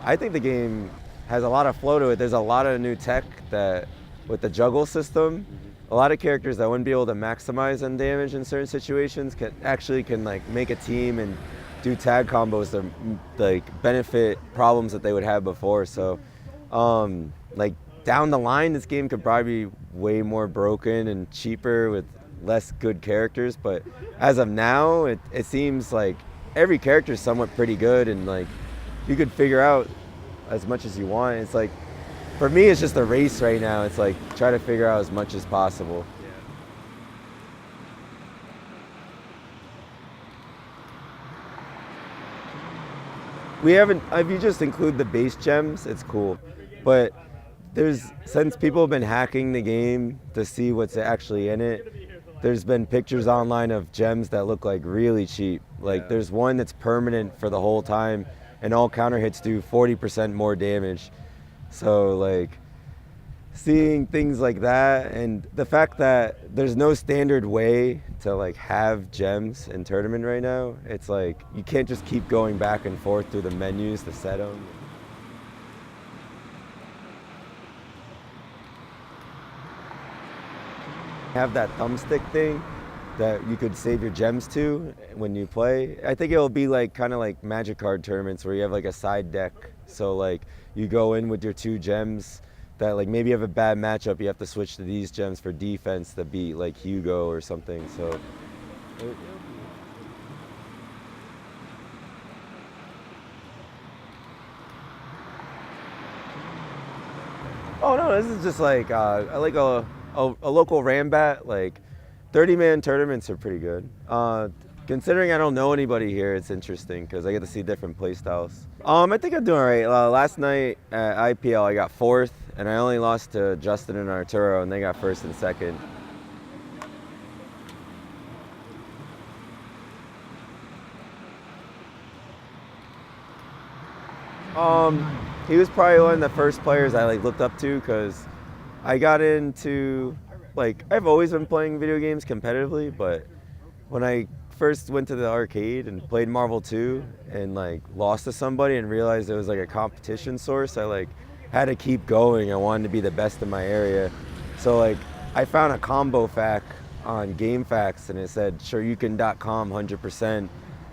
I think the game has a lot of flow to it. There's a lot of new tech that, with the juggle system, a lot of characters that wouldn't be able to maximize on damage in certain situations can like make a team and do tag combos to like benefit problems that they would have before. So, like down the line, this game could probably be way more broken and cheaper with less good characters. But as of now, it seems like every character is somewhat pretty good, and like you could figure out as much as you want. It's like, for me, it's just a race right now. It's like try to figure out as much as possible. We haven't, if you just include the base gems, it's cool. But since people have been hacking the game to see what's actually in it, there's been pictures online of gems that look like really cheap. Like there's one that's permanent for the whole time, and all counter hits do 40% more damage. So like seeing things like that, and the fact that there's no standard way to like have gems in tournament right now, it's like you can't just keep going back and forth through the menus to set them. Have that thumbstick thing that you could save your gems to when you play. I think it'll be like kind of like Magic card tournaments where you have like a side deck. So like you go in with your 2 gems that like maybe you have a bad matchup, you have to switch to these gems for defense to beat like Hugo or something. So oh no, this is just like I like a local Rambat. Like 30-man tournaments are pretty good. Considering I don't know anybody here, it's interesting because I get to see different play styles. I think I'm doing all right. Last night at IPL, I got 4th, and I only lost to Justin and Arturo, and they got 1st and 2nd. He was probably one of the first players I like looked up to because I got into, like, I've always been playing video games competitively, but when I first went to the arcade and played Marvel 2 and like lost to somebody and realized it was like a competition source, I like had to keep going. I wanted to be the best in my area. So like I found a combo fac on GameFAQs and it said suryoucan.com 100%.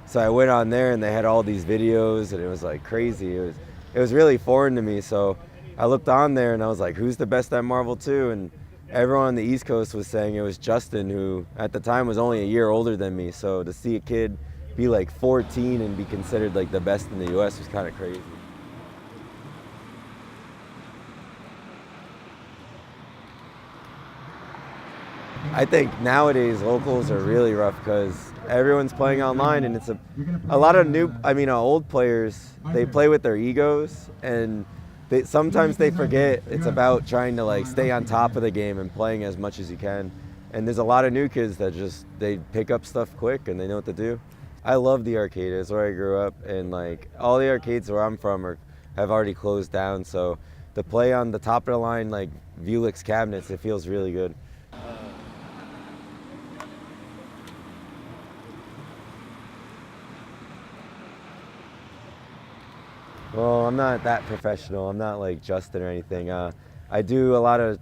So I went on there and they had all these videos and it was like crazy. It was really foreign to me. So I looked on there and I was like, who's the best at Marvel 2? And everyone on the East Coast was saying it was Justin, who at the time was only a year older than me. So to see a kid be like 14 and be considered like the best in the US was kind of crazy. I think nowadays locals are really rough because everyone's playing online, and it's a lot of old players, they play with their egos, and sometimes they forget it's about trying to like stay on top of the game and playing as much as you can. And there's a lot of new kids that they pick up stuff quick and they know what to do. I love the arcade. It's where I grew up, and like all the arcades where I'm from have already closed down. So to play on the top of the line like Vuelix cabinets, it feels really good. Well, I'm not that professional. I'm not like Justin or anything. I do a lot of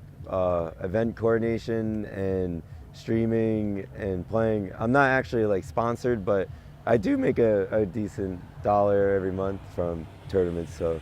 event coordination and streaming and playing. I'm not actually like sponsored, but I do make a decent dollar every month from tournaments. So